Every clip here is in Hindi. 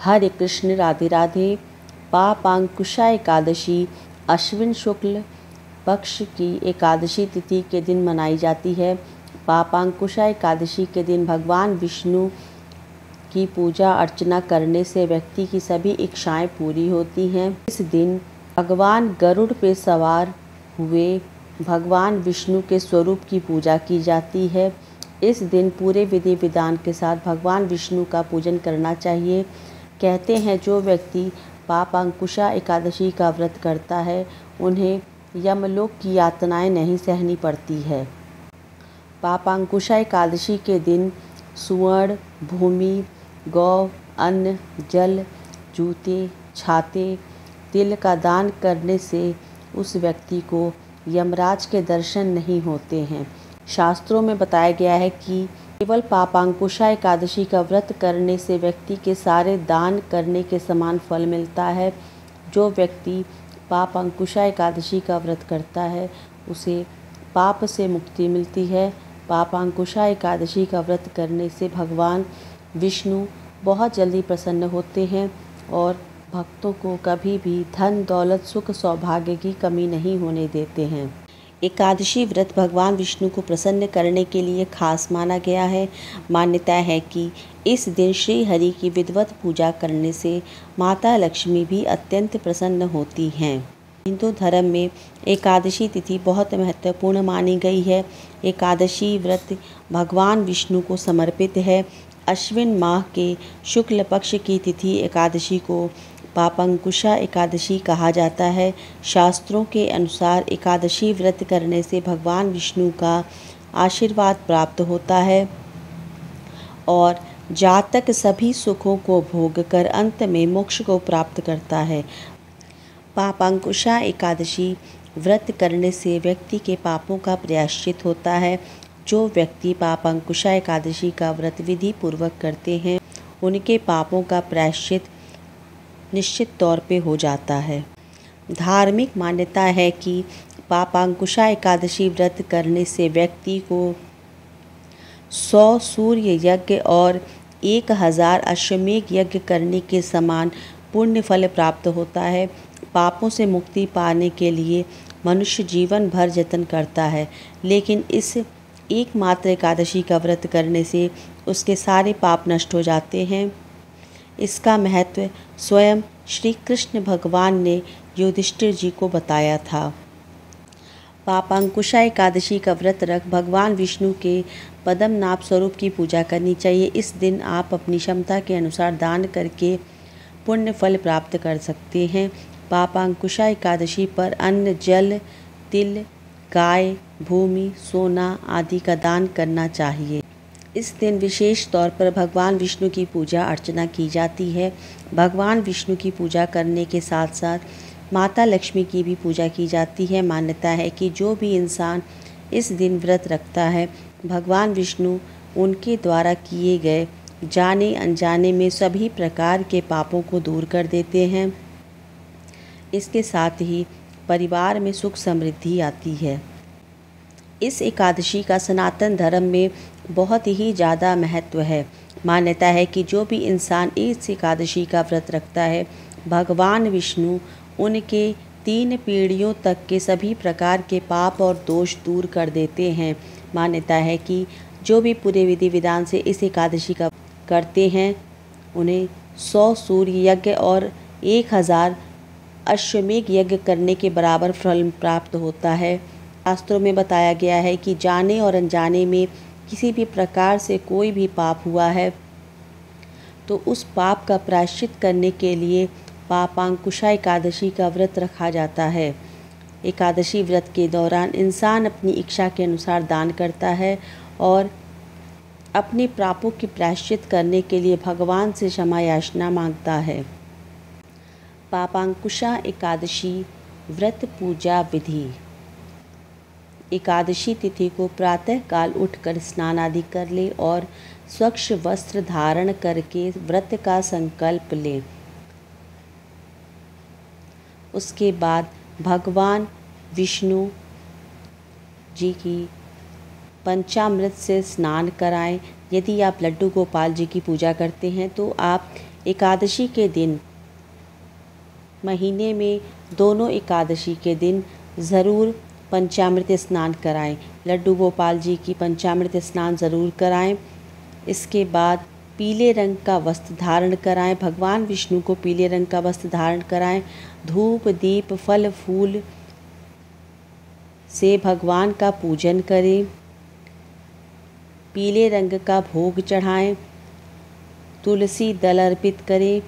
हरे कृष्ण, राधे राधे। पापांकुशा एकादशी अश्विन शुक्ल पक्ष की एकादशी तिथि के दिन मनाई जाती है। पापांकुशा एकादशी के दिन भगवान विष्णु की पूजा अर्चना करने से व्यक्ति की सभी इच्छाएं पूरी होती हैं। इस दिन भगवान गरुड़ पे सवार हुए भगवान विष्णु के स्वरूप की पूजा की जाती है। इस दिन पूरे विधि विधान के साथ भगवान विष्णु का पूजन करना चाहिए। कहते हैं जो व्यक्ति पापांकुशा एकादशी का व्रत करता है उन्हें यमलोक की यातनाएं नहीं सहनी पड़ती है। पापांकुशा एकादशी के दिन सुवर्ण, भूमि, गौ, अन्न, जल, जूते, छाते, तिल का दान करने से उस व्यक्ति को यमराज के दर्शन नहीं होते हैं। शास्त्रों में बताया गया है कि केवल पापांकुशा एकादशी का व्रत करने से व्यक्ति के सारे दान करने के समान फल मिलता है। जो व्यक्ति पापांकुशा एकादशी का व्रत करता है उसे पाप से मुक्ति मिलती है। पापांकुशा एकादशी का व्रत करने से भगवान विष्णु बहुत जल्दी प्रसन्न होते हैं और भक्तों को कभी भी धन, दौलत, सुख, सौभाग्य की कमी नहीं होने देते हैं। एकादशी व्रत भगवान विष्णु को प्रसन्न करने के लिए खास माना गया है। मान्यता है कि इस दिन श्री हरि की विधिवत पूजा करने से माता लक्ष्मी भी अत्यंत प्रसन्न होती हैं। हिंदू धर्म में एकादशी तिथि बहुत महत्वपूर्ण मानी गई है। एकादशी व्रत भगवान विष्णु को समर्पित है। अश्विन माह के शुक्ल पक्ष की तिथि एकादशी को पापांकुशा एकादशी कहा जाता है। शास्त्रों के अनुसार एकादशी व्रत करने से भगवान विष्णु का आशीर्वाद प्राप्त होता है और जातक सभी सुखों को भोग कर अंत में मोक्ष को प्राप्त करता है। पापांकुशा एकादशी व्रत करने से व्यक्ति के पापों का प्रायश्चित होता है। जो व्यक्ति पापांकुशा एकादशी का व्रत विधि पूर्वक करते हैं उनके पापों का प्रायश्चित निश्चित तौर पे हो जाता है। धार्मिक मान्यता है कि पापांकुशा एकादशी व्रत करने से व्यक्ति को 100 सूर्य यज्ञ और 1000 अश्वमेघ यज्ञ करने के समान पुण्य फल प्राप्त होता है। पापों से मुक्ति पाने के लिए मनुष्य जीवन भर यत्न करता है, लेकिन इस एकमात्र एकादशी का व्रत करने से उसके सारे पाप नष्ट हो जाते हैं। इसका महत्व स्वयं श्री कृष्ण भगवान ने युधिष्ठिर जी को बताया था। पापांकुशा एकादशी का व्रत रख भगवान विष्णु के पद्मनाभ स्वरूप की पूजा करनी चाहिए। इस दिन आप अपनी क्षमता के अनुसार दान करके पुण्य फल प्राप्त कर सकते हैं। पापांकुशा एकादशी पर अन्न, जल, तिल, गाय, भूमि, सोना आदि का दान करना चाहिए। इस दिन विशेष तौर पर भगवान विष्णु की पूजा अर्चना की जाती है। भगवान विष्णु की पूजा करने के साथ साथ माता लक्ष्मी की भी पूजा की जाती है। मान्यता है कि जो भी इंसान इस दिन व्रत रखता है भगवान विष्णु उनके द्वारा किए गए जाने अनजाने में सभी प्रकार के पापों को दूर कर देते हैं। इसके साथ ही परिवार में सुख समृद्धि आती है। इस एकादशी का सनातन धर्म में बहुत ही ज़्यादा महत्व है। मान्यता है कि जो भी इंसान इस एकादशी का व्रत रखता है भगवान विष्णु उनके 3 पीढ़ियों तक के सभी प्रकार के पाप और दोष दूर कर देते हैं। मान्यता है कि जो भी पूरे विधि विधान से इस एकादशी का करते हैं उन्हें 100 सूर्य यज्ञ और 1000 अश्वमेघ यज्ञ करने के बराबर फल प्राप्त होता है। शास्त्रों में बताया गया है कि जाने और अनजाने में किसी भी प्रकार से कोई भी पाप हुआ है तो उस पाप का प्रायश्चित करने के लिए पापांकुशा एकादशी का व्रत रखा जाता है। एकादशी व्रत के दौरान इंसान अपनी इच्छा के अनुसार दान करता है और अपने पापों की प्रायश्चित करने के लिए भगवान से क्षमा याचना मांगता है। पापांकुशा एकादशी व्रत पूजा विधि। एकादशी तिथि को प्रातः काल उठकर स्नान आदि कर ले और स्वच्छ वस्त्र धारण करके व्रत का संकल्प ले। उसके बाद भगवान विष्णु जी की पंचामृत से स्नान कराएं। यदि आप लड्डू गोपाल जी की पूजा करते हैं तो आप एकादशी के दिन, महीने में दोनों एकादशी के दिन ज़रूर पंचामृत स्नान कराएं। लड्डू गोपाल जी की पंचामृत स्नान ज़रूर कराएं। इसके बाद पीले रंग का वस्त्र धारण कराएं। भगवान विष्णु को पीले रंग का वस्त्र धारण कराएं। धूप दीप फल फूल से भगवान का पूजन करें। पीले रंग का भोग चढ़ाएं। तुलसी दल अर्पित करें।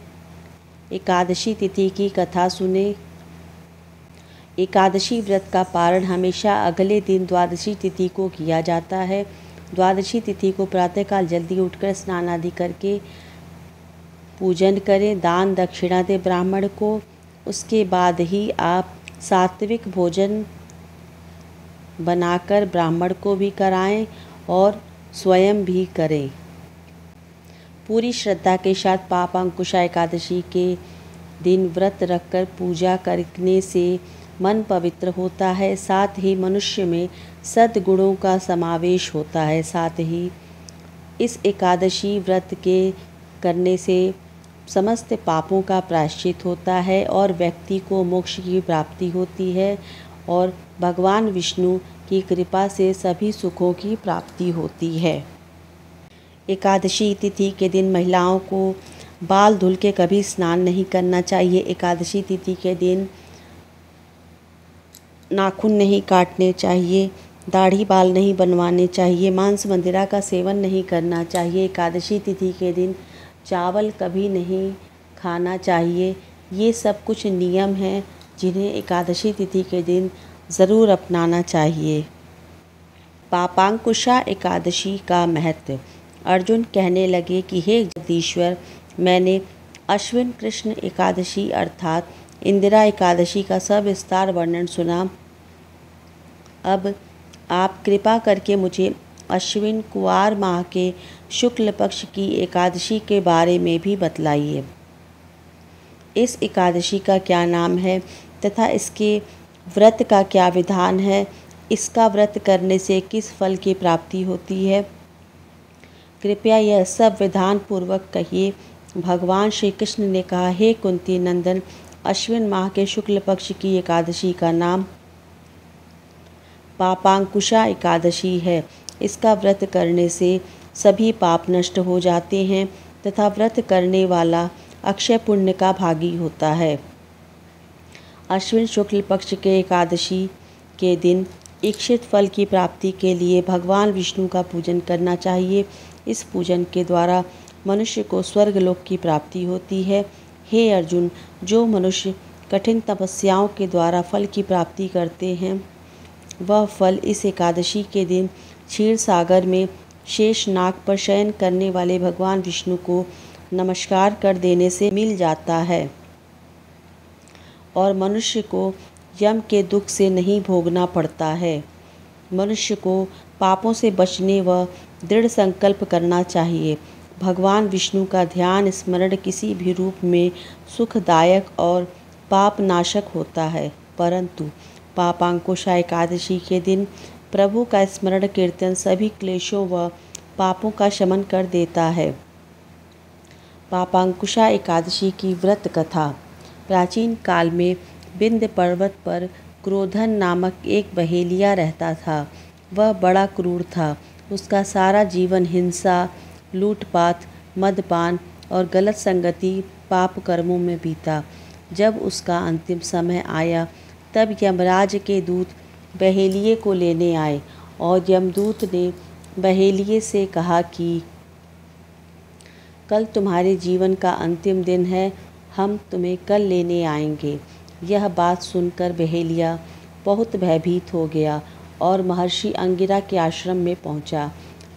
एकादशी तिथि की कथा सुने। एकादशी व्रत का पारण हमेशा अगले दिन द्वादशी तिथि को किया जाता है। द्वादशी तिथि को प्रातःकाल जल्दी उठकर स्नान आदि करके पूजन करें। दान दक्षिणा दें ब्राह्मण को। उसके बाद ही आप सात्विक भोजन बनाकर ब्राह्मण को भी कराएं और स्वयं भी करें। पूरी श्रद्धा के साथ पापांकुशा एकादशी के दिन व्रत रखकर पूजा करने से मन पवित्र होता है। साथ ही मनुष्य में सद्गुणों का समावेश होता है। साथ ही इस एकादशी व्रत के करने से समस्त पापों का प्रायश्चित होता है और व्यक्ति को मोक्ष की प्राप्ति होती है और भगवान विष्णु की कृपा से सभी सुखों की प्राप्ति होती है। एकादशी तिथि के दिन महिलाओं को बाल धुल के कभी स्नान नहीं करना चाहिए। एकादशी तिथि के दिन नाखून नहीं काटने चाहिए। दाढ़ी बाल नहीं बनवाने चाहिए। मांस मंदिरा का सेवन नहीं करना चाहिए। एकादशी तिथि के दिन चावल कभी नहीं खाना चाहिए। ये सब कुछ नियम हैं जिन्हें एकादशी तिथि के दिन ज़रूर अपनाना चाहिए। पापांकुशा एकादशी का महत्व। अर्जुन कहने लगे कि हे जगदीश्वर, मैंने अश्विन कृष्ण एकादशी अर्थात इंदिरा एकादशी का सविस्तार वर्णन सुना। अब आप कृपा करके मुझे अश्विन कुवार माह के शुक्ल पक्ष की एकादशी के बारे में भी बतलाइए। इस एकादशी का क्या नाम है तथा इसके व्रत का क्या विधान है? इसका व्रत करने से किस फल की प्राप्ति होती है? कृपया यह सब विधान पूर्वक कहिए। भगवान श्री कृष्ण ने कहा, हे कुंती नंदन, अश्विन माह के शुक्ल पक्ष की एकादशी का नाम पापांकुशा एकादशी है। इसका व्रत करने से सभी पाप नष्ट हो जाते हैं तथा व्रत करने वाला अक्षय पुण्य का भागी होता है। अश्विन शुक्ल पक्ष के एकादशी के दिन इच्छित फल की प्राप्ति के लिए भगवान विष्णु का पूजन करना चाहिए। इस पूजन के द्वारा मनुष्य को स्वर्गलोक की प्राप्ति होती है। हे अर्जुन, जो मनुष्य कठिन तपस्याओं के द्वारा फल की प्राप्ति करते हैं, वह फल इस एकादशी के दिन क्षीर सागर में शेष नाग पर शयन करने वाले भगवान विष्णु को नमस्कार कर देने से मिल जाता है और मनुष्य को यम के दुख से नहीं भोगना पड़ता है। मनुष्य को पापों से बचने व दृढ़ संकल्प करना चाहिए। भगवान विष्णु का ध्यान स्मरण किसी भी रूप में सुखदायक और पाप नाशक होता है, परंतु पापांकुशा एकादशी के दिन प्रभु का स्मरण कीर्तन सभी क्लेशों व पापों का शमन कर देता है। पापांकुशा एकादशी की व्रत कथा। प्राचीन काल में विंध्य पर्वत पर क्रोधन नामक एक बहेलिया रहता था। वह बड़ा क्रूर था। उसका सारा जीवन हिंसा, लूटपाट, मदपान और गलत संगति पाप कर्मों में बीता। जब उसका अंतिम समय आया तब यमराज के दूत बहेलिये को लेने आए और यमदूत ने बहेलिये से कहा कि कल तुम्हारे जीवन का अंतिम दिन है, हम तुम्हें कल लेने आएंगे। यह बात सुनकर बहेलिया बहुत भयभीत हो गया और महर्षि अंगिरा के आश्रम में पहुंचा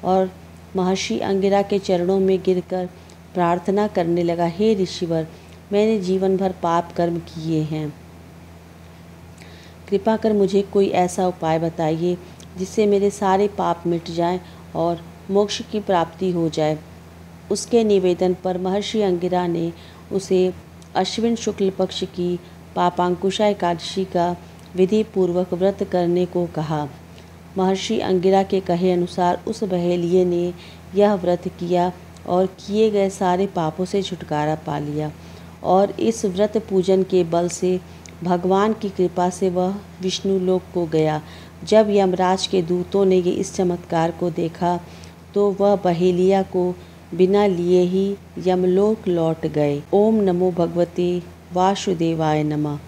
और महर्षि अंगिरा के चरणों में गिरकर प्रार्थना करने लगा, हे ऋषिवर, मैंने जीवन भर पाप कर्म किए हैं। कृपा कर मुझे कोई ऐसा उपाय बताइए जिससे मेरे सारे पाप मिट जाएं और मोक्ष की प्राप्ति हो जाए। उसके निवेदन पर महर्षि अंगिरा ने उसे अश्विन शुक्ल पक्ष की पापांकुशा एकादशी का विधि पूर्वक व्रत करने को कहा। महर्षि अंगिरा के कहे अनुसार उस बहेलिये ने यह व्रत किया और किए गए सारे पापों से छुटकारा पा लिया। और इस व्रत पूजन के बल से भगवान की कृपा से वह विष्णु लोक को गया। जब यमराज के दूतों ने ये इस चमत्कार को देखा तो वह बहेलिया को बिना लिए ही यमलोक लौट गए। ओम नमो भगवते वासुदेवाय नमः।